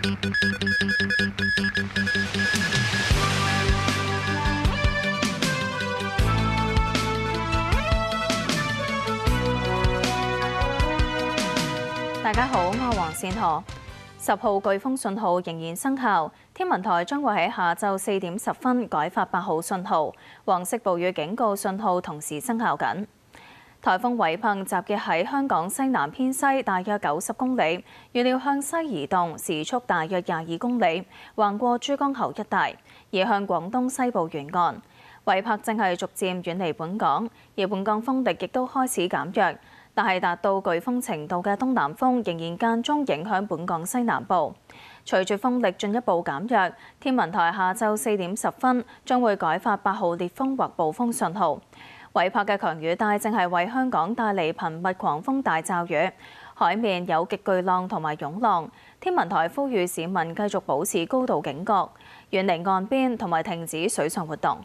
大家好，我係黃善河。10號颶風信號仍然生效，天文台將會喺下晝4點10分改發8號信號，黃色暴雨警告信號同時生效緊。颱風韋柏集結喺香港西南偏西大約90公里，預料向西移動，時速大約22公里，橫過珠江口一帶，移向廣東西部沿岸。韋柏正係逐漸遠離本港，而本港風力亦都開始減弱。但係達到颶風程度嘅東南風仍然間中影響本港西南部。隨住風力進一步減弱，天文台下晝4點10分將會改發8號烈風或暴風信號。韋柏嘅強雨帶正係為香港帶嚟頻密狂風大驟雨，海面有極巨浪同埋湧浪。天文台呼籲市民繼續保持高度警覺，遠離岸邊同埋停止水上活動。